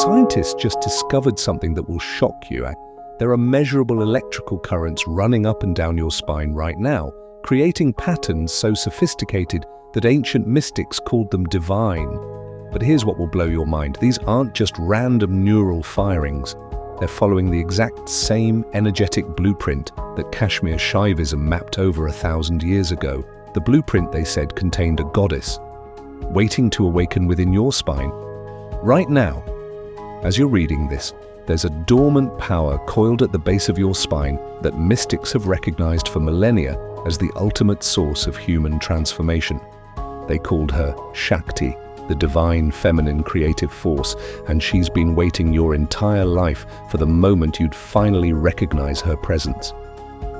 Scientists just discovered something that will shock you. There are measurable electrical currents running up and down your spine right now, creating patterns so sophisticated that ancient mystics called them divine. But here's what will blow your mind. These aren't just random neural firings. They're following the exact same energetic blueprint that Kashmir Shaivism mapped over 1,000 years ago. The blueprint, they said, contained a goddess, waiting to awaken within your spine. Right now, as you're reading this, there's a dormant power coiled at the base of your spine that mystics have recognized for millennia as the ultimate source of human transformation. They called her Shakti, the divine feminine creative force, and she's been waiting your entire life for the moment you'd finally recognize her presence.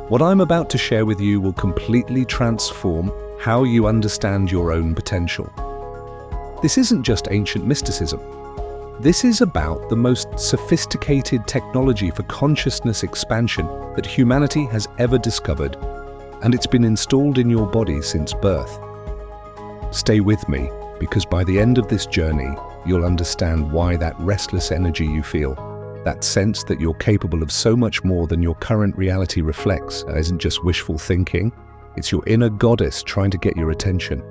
What I'm about to share with you will completely transform how you understand your own potential. This isn't just ancient mysticism. This is about the most sophisticated technology for consciousness expansion that humanity has ever discovered, and it's been installed in your body since birth. Stay with me, because by the end of this journey, you'll understand why that restless energy you feel, that sense that you're capable of so much more than your current reality reflects, isn't just wishful thinking. It's your inner goddess trying to get your attention.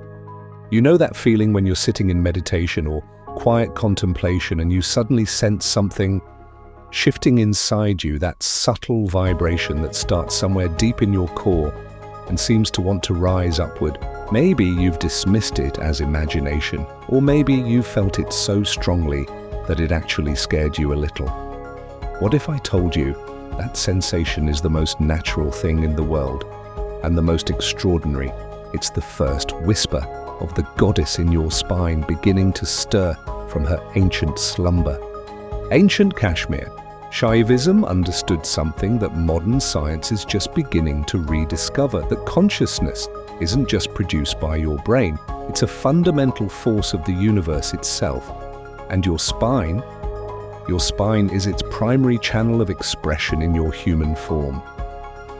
You know that feeling when you're sitting in meditation or quiet contemplation and you suddenly sense something shifting inside you, that subtle vibration that starts somewhere deep in your core and seems to want to rise upward. Maybe you've dismissed it as imagination, or maybe you felt it so strongly that it actually scared you a little. What if I told you that sensation is the most natural thing in the world and the most extraordinary? It's the first whisper of the goddess in your spine beginning to stir from her ancient slumber. Ancient Kashmir Shaivism understood something that modern science is just beginning to rediscover, that consciousness isn't just produced by your brain, it's a fundamental force of the universe itself. And your spine is its primary channel of expression in your human form.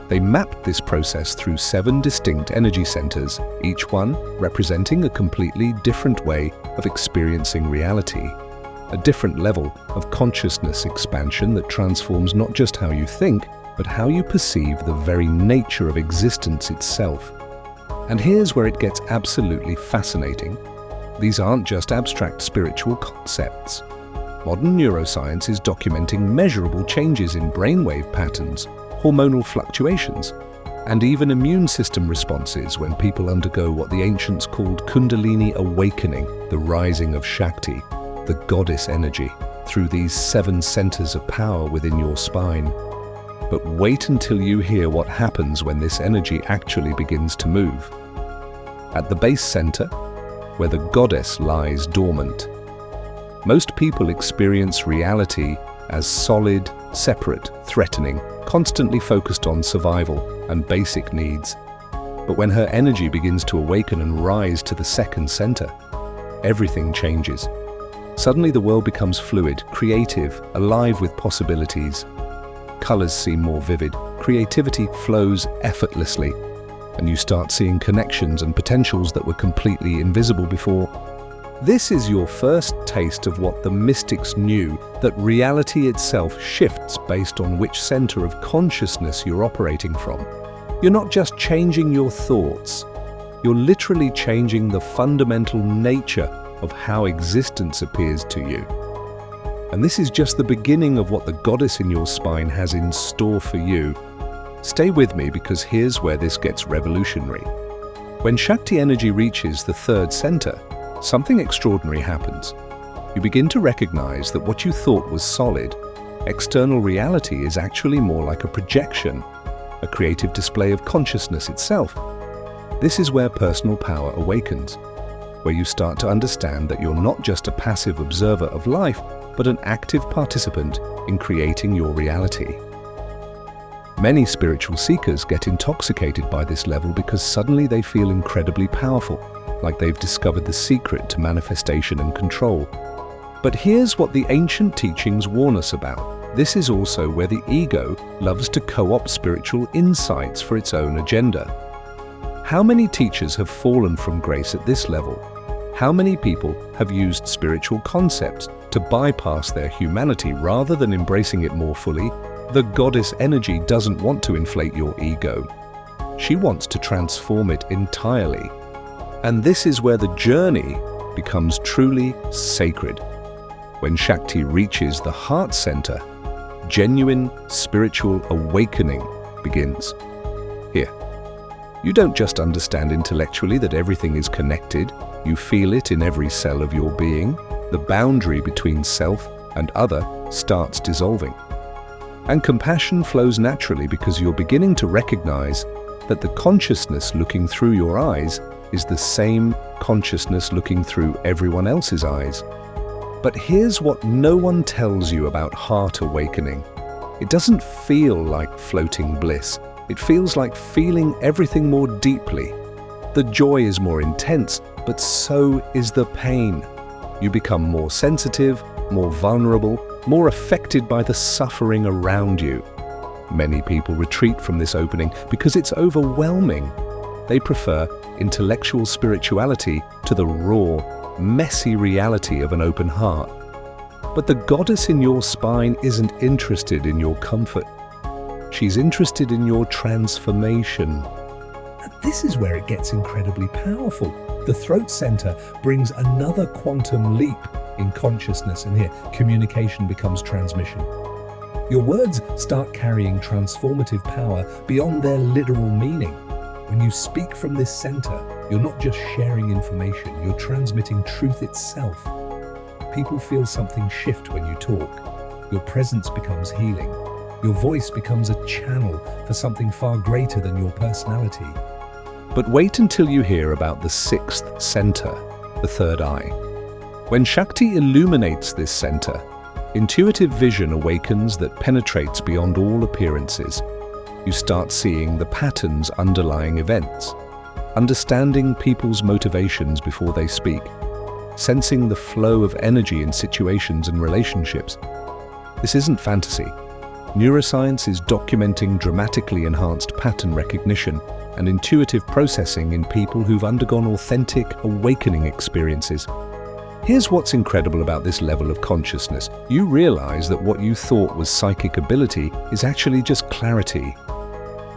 They mapped this process through 7 distinct energy centers, each one representing a completely different way of experiencing reality, a different level of consciousness expansion that transforms not just how you think, but how you perceive the very nature of existence itself. And here's where it gets absolutely fascinating. These aren't just abstract spiritual concepts. Modern neuroscience is documenting measurable changes in brainwave patterns, hormonal fluctuations, and even immune system responses when people undergo what the ancients called Kundalini awakening, the rising of Shakti, the goddess energy, through these 7 centers of power within your spine. But wait until you hear what happens when this energy actually begins to move. At the base center, where the goddess lies dormant, most people experience reality as solid, separate, threatening, constantly focused on survival and basic needs. But when her energy begins to awaken and rise to the second center, everything changes. Suddenly the world becomes fluid, creative, alive with possibilities. Colors seem more vivid, creativity flows effortlessly, and you start seeing connections and potentials that were completely invisible before. This is your first taste of what the mystics knew, that reality itself shifts based on which center of consciousness you're operating from. You're not just changing your thoughts, you're literally changing the fundamental nature of how existence appears to you. And this is just the beginning of what the goddess in your spine has in store for you. Stay with me, because here's where this gets revolutionary. When Shakti energy reaches the 3rd center, something extraordinary happens. You begin to recognize that what you thought was solid, external reality, is actually more like a projection, a creative display of consciousness itself. This is where personal power awakens, where you start to understand that you're not just a passive observer of life, but an active participant in creating your reality. Many spiritual seekers get intoxicated by this level because suddenly they feel incredibly powerful, like they've discovered the secret to manifestation and control. But here's what the ancient teachings warn us about. This is also where the ego loves to co-opt spiritual insights for its own agenda. How many teachers have fallen from grace at this level? How many people have used spiritual concepts to bypass their humanity rather than embracing it more fully? The goddess energy doesn't want to inflate your ego. She wants to transform it entirely. And this is where the journey becomes truly sacred. When Shakti reaches the heart center, genuine spiritual awakening begins. Here, you don't just understand intellectually that everything is connected, you feel it in every cell of your being. The boundary between self and other starts dissolving. And compassion flows naturally because you're beginning to recognize that the consciousness looking through your eyes is the same consciousness looking through everyone else's eyes. But here's what no one tells you about heart awakening. It doesn't feel like floating bliss. It feels like feeling everything more deeply. The joy is more intense, but so is the pain. You become more sensitive, more vulnerable, more affected by the suffering around you. Many people retreat from this opening because it's overwhelming. They prefer intellectual spirituality to the raw, messy reality of an open heart. But the goddess in your spine isn't interested in your comfort. She's interested in your transformation. And this is where it gets incredibly powerful. The throat center brings another quantum leap in consciousness, and here, communication becomes transmission. Your words start carrying transformative power beyond their literal meaning. When you speak from this center, you're not just sharing information, you're transmitting truth itself. People feel something shift when you talk. Your presence becomes healing. Your voice becomes a channel for something far greater than your personality. But wait until you hear about the sixth center, the third eye. When Shakti illuminates this center, intuitive vision awakens that penetrates beyond all appearances. You start seeing the patterns underlying events, understanding people's motivations before they speak, sensing the flow of energy in situations and relationships. This isn't fantasy. Neuroscience is documenting dramatically enhanced pattern recognition and intuitive processing in people who've undergone authentic awakening experiences. Here's what's incredible about this level of consciousness. You realize that what you thought was psychic ability is actually just clarity.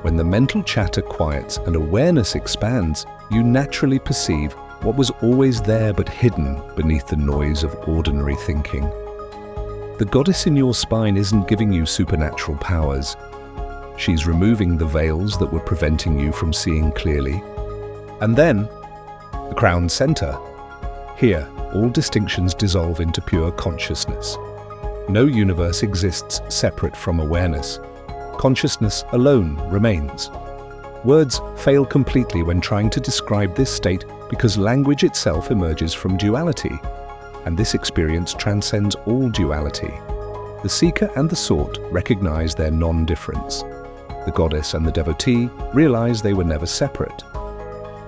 When the mental chatter quiets and awareness expands, you naturally perceive what was always there but hidden beneath the noise of ordinary thinking. The goddess in your spine isn't giving you supernatural powers. She's removing the veils that were preventing you from seeing clearly. And then, the crown center. Here, all distinctions dissolve into pure consciousness. No universe exists separate from awareness. Consciousness alone remains. Words fail completely when trying to describe this state because language itself emerges from duality, and this experience transcends all duality. The seeker and the sought recognize their non-difference. The goddess and the devotee realize they were never separate.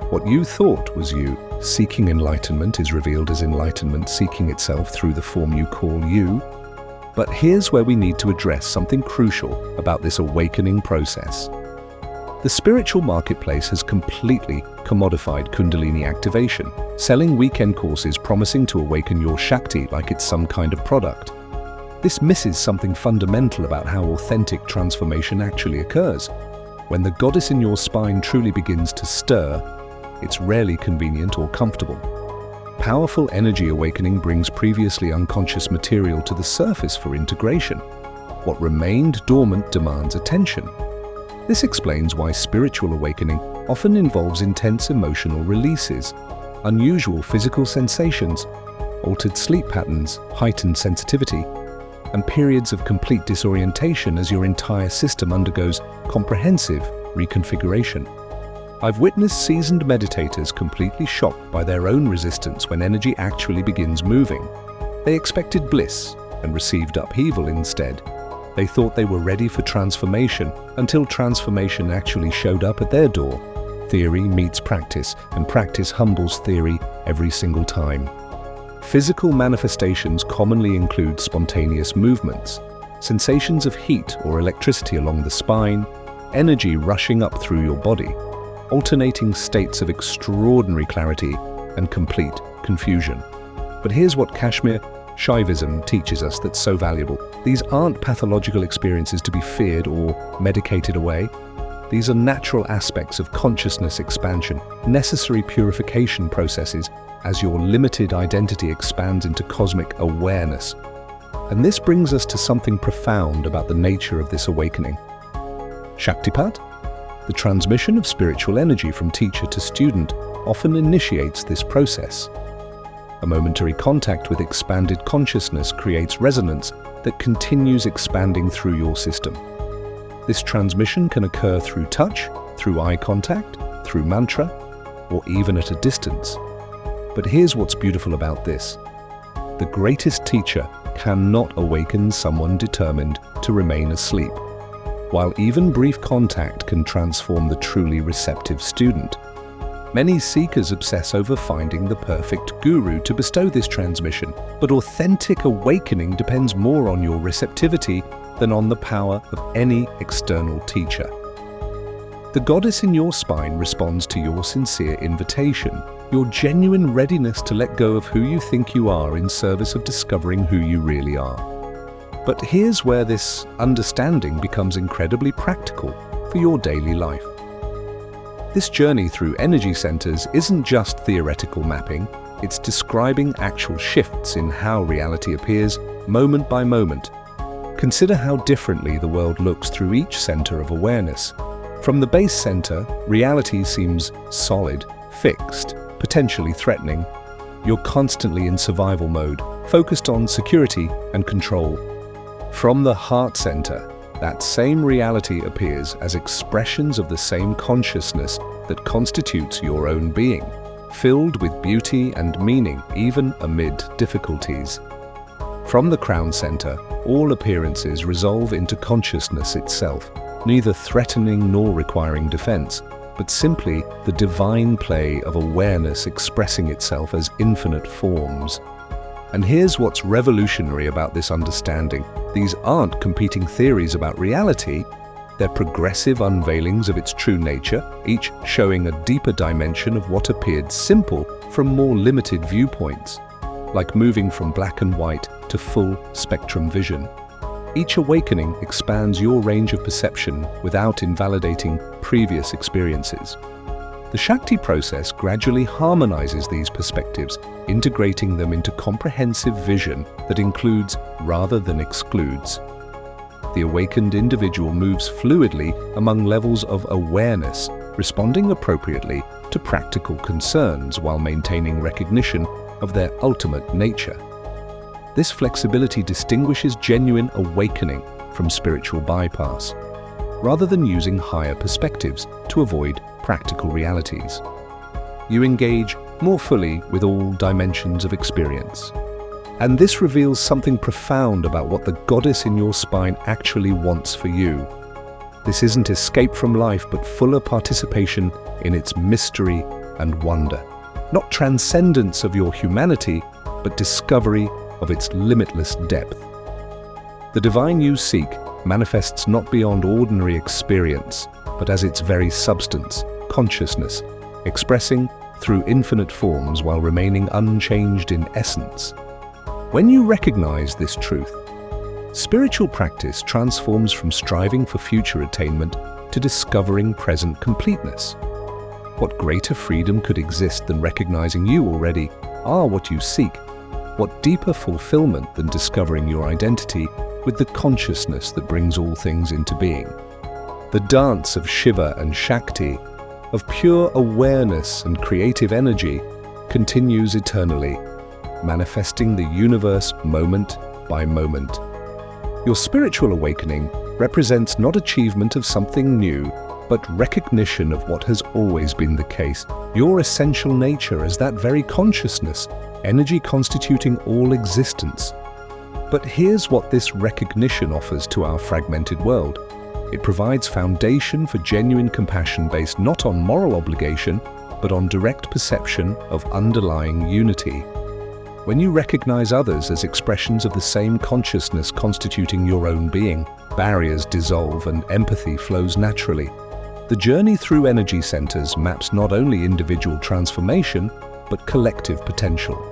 What you thought was you seeking enlightenment is revealed as enlightenment seeking itself through the form you call you. But here's where we need to address something crucial about this awakening process. The spiritual marketplace has completely commodified Kundalini activation, selling weekend courses promising to awaken your Shakti like it's some kind of product. This misses something fundamental about how authentic transformation actually occurs. When the goddess in your spine truly begins to stir, it's rarely convenient or comfortable. Powerful energy awakening brings previously unconscious material to the surface for integration. What remained dormant demands attention. This explains why spiritual awakening often involves intense emotional releases, unusual physical sensations, altered sleep patterns, heightened sensitivity, and periods of complete disorientation as your entire system undergoes comprehensive reconfiguration. I've witnessed seasoned meditators completely shocked by their own resistance when energy actually begins moving. They expected bliss and received upheaval instead. They thought they were ready for transformation until transformation actually showed up at their door. Theory meets practice, and practice humbles theory every single time. Physical manifestations commonly include spontaneous movements, sensations of heat or electricity along the spine, energy rushing up through your body, alternating states of extraordinary clarity and complete confusion. But here's what Kashmir Shaivism teaches us that's so valuable. These aren't pathological experiences to be feared or medicated away. These are natural aspects of consciousness expansion, necessary purification processes as your limited identity expands into cosmic awareness. And this brings us to something profound about the nature of this awakening. Shaktipat, the transmission of spiritual energy from teacher to student, often initiates this process. A momentary contact with expanded consciousness creates resonance that continues expanding through your system. This transmission can occur through touch, through eye contact, through mantra, or even at a distance. But here's what's beautiful about this. The greatest teacher cannot awaken someone determined to remain asleep, while even brief contact can transform the truly receptive student. Many seekers obsess over finding the perfect guru to bestow this transmission, but authentic awakening depends more on your receptivity than on the power of any external teacher. The goddess in your spine responds to your sincere invitation, your genuine readiness to let go of who you think you are in service of discovering who you really are. But here's where this understanding becomes incredibly practical for your daily life. This journey through energy centers isn't just theoretical mapping, it's describing actual shifts in how reality appears moment by moment. Consider how differently the world looks through each center of awareness. From the base center, reality seems solid, fixed, potentially threatening. You're constantly in survival mode, focused on security and control. From the heart center, that same reality appears as expressions of the same consciousness that constitutes your own being, filled with beauty and meaning even amid difficulties. From the crown center, all appearances resolve into consciousness itself, neither threatening nor requiring defense, but simply the divine play of awareness expressing itself as infinite forms. And here's what's revolutionary about this understanding. These aren't competing theories about reality. They're progressive unveilings of its true nature, each showing a deeper dimension of what appeared simple from more limited viewpoints, like moving from black and white to full spectrum vision. Each awakening expands your range of perception without invalidating previous experiences. The Shakti process gradually harmonizes these perspectives, integrating them into comprehensive vision that includes rather than excludes. The awakened individual moves fluidly among levels of awareness, responding appropriately to practical concerns while maintaining recognition of their ultimate nature. This flexibility distinguishes genuine awakening from spiritual bypass, rather than using higher perspectives to avoid practical realities. You engage more fully with all dimensions of experience. And this reveals something profound about what the goddess in your spine actually wants for you. This isn't escape from life, but fuller participation in its mystery and wonder. Not transcendence of your humanity, but discovery of its limitless depth. The divine you seek manifests not beyond ordinary experience, but as its very substance, consciousness, expressing through infinite forms while remaining unchanged in essence. When you recognize this truth, spiritual practice transforms from striving for future attainment to discovering present completeness. What greater freedom could exist than recognizing you already are what you seek? What deeper fulfillment than discovering your identity with the consciousness that brings all things into being? The dance of Shiva and Shakti, of pure awareness and creative energy, continues eternally, manifesting the universe moment by moment. Your spiritual awakening represents not achievement of something new, but recognition of what has always been the case, your essential nature as that very consciousness, energy constituting all existence. But here's what this recognition offers to our fragmented world. It provides foundation for genuine compassion based not on moral obligation, but on direct perception of underlying unity. When you recognize others as expressions of the same consciousness constituting your own being, barriers dissolve and empathy flows naturally. The journey through energy centers maps not only individual transformation, but collective potential.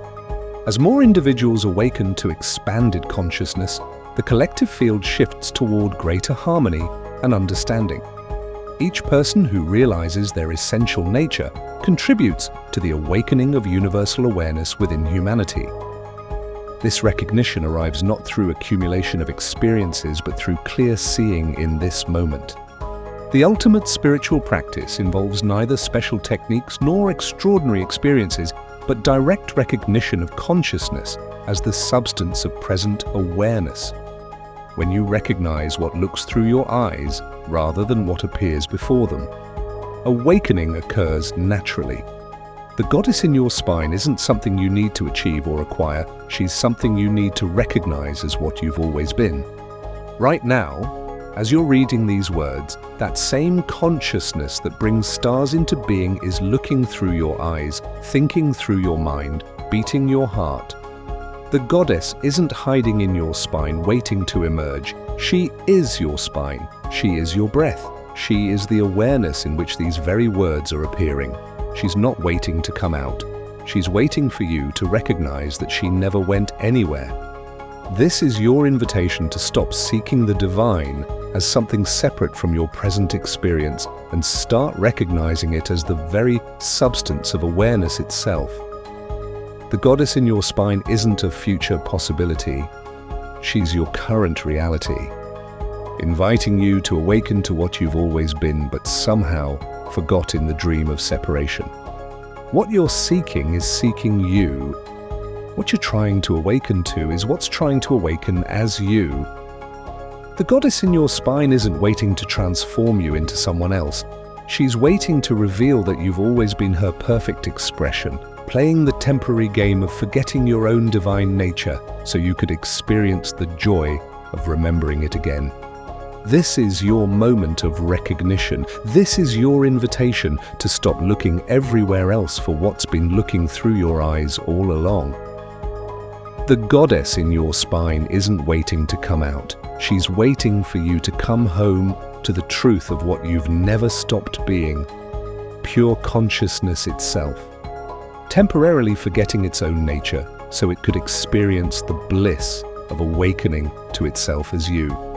As more individuals awaken to expanded consciousness, the collective field shifts toward greater harmony and understanding. Each person who realizes their essential nature contributes to the awakening of universal awareness within humanity. This recognition arrives not through accumulation of experiences, but through clear seeing in this moment. The ultimate spiritual practice involves neither special techniques nor extraordinary experiences, but direct recognition of consciousness as the substance of present awareness. When you recognize what looks through your eyes rather than what appears before them, awakening occurs naturally. The goddess in your spine isn't something you need to achieve or acquire, she's something you need to recognize as what you've always been. Right now, as you're reading these words, that same consciousness that brings stars into being is looking through your eyes, thinking through your mind, beating your heart. The goddess isn't hiding in your spine, waiting to emerge. She is your spine. She is your breath. She is the awareness in which these very words are appearing. She's not waiting to come out. She's waiting for you to recognize that she never went anywhere. This is your invitation to stop seeking the divine as something separate from your present experience and start recognizing it as the very substance of awareness itself. The goddess in your spine isn't a future possibility. She's your current reality, inviting you to awaken to what you've always been but somehow forgot in the dream of separation. What you're seeking is seeking you. What you're trying to awaken to is what's trying to awaken as you. The goddess in your spine isn't waiting to transform you into someone else. She's waiting to reveal that you've always been her perfect expression, playing the temporary game of forgetting your own divine nature so you could experience the joy of remembering it again. This is your moment of recognition. This is your invitation to stop looking everywhere else for what's been looking through your eyes all along. The goddess in your spine isn't waiting to come out. She's waiting for you to come home to the truth of what you've never stopped being, pure consciousness itself, temporarily forgetting its own nature so it could experience the bliss of awakening to itself as you.